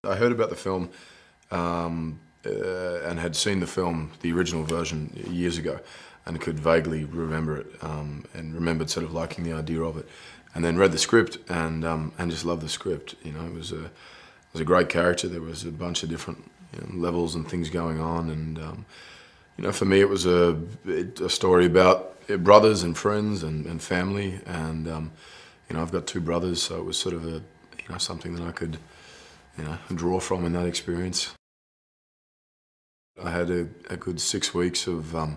I heard about the film and had seen the film, the original version, years ago, and could vaguely remember it, and remembered sort of liking the idea of it, and then read the script and just loved the script. You know, it was a great character. There was a bunch of different levels and things going on, and you know, for me it was a story about brothers and friends and family, and you know, I've got two brothers, so it was sort of a something that I could draw from in that experience. I had a good 6 weeks of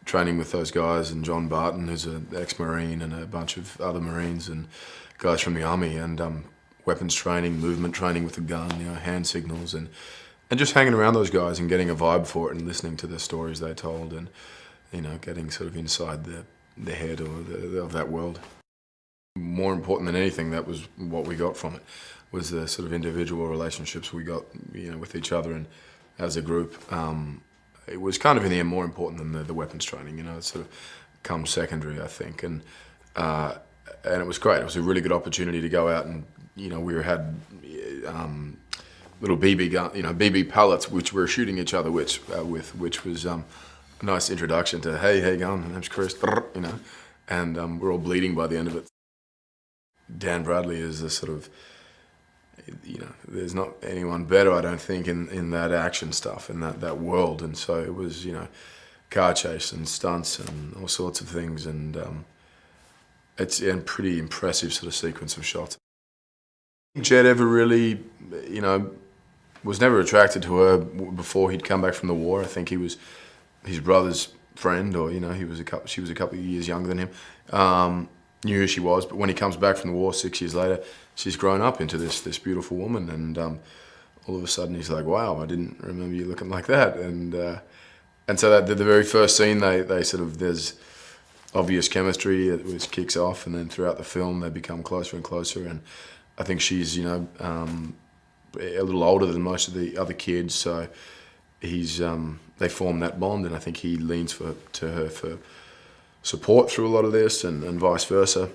training with those guys, and John Barton, who's an ex-Marine, and a bunch of other Marines and guys from the Army, and weapons training, movement training with the gun, hand signals, and just hanging around those guys and getting a vibe for it and listening to the stories they told, and getting sort of inside the head of that world. More important than anything, that was what we got from it, was the sort of individual relationships we got with each other and as a group. It was kind of in the end more important than the weapons training. It sort of comes secondary, I think, and it was great. It was a really good opportunity to go out and we had little BB gun, BB pellets, which we were shooting each other with, which was a nice introduction to hey gun, my name's Chris, and we're all bleeding by the end of it. Dan Bradley is a sort of, there's not anyone better, I don't think, in that action stuff, in that world. And so it was, car chase and stunts and all sorts of things, and it's a pretty impressive sort of sequence of shots. Jed ever really, was never attracted to her before he'd come back from the war. I think he was his brother's friend, or she was a couple of years younger than him. Knew who she was, but when he comes back from the war 6 years later, she's grown up into this beautiful woman, and all of a sudden he's like, wow, I didn't remember you looking like that. And so that the very first scene, they sort of, there's obvious chemistry which kicks off, and then throughout the film they become closer and closer. And I think she's a little older than most of the other kids, so they form that bond, and I think he leans to her for support through a lot of this, and vice versa.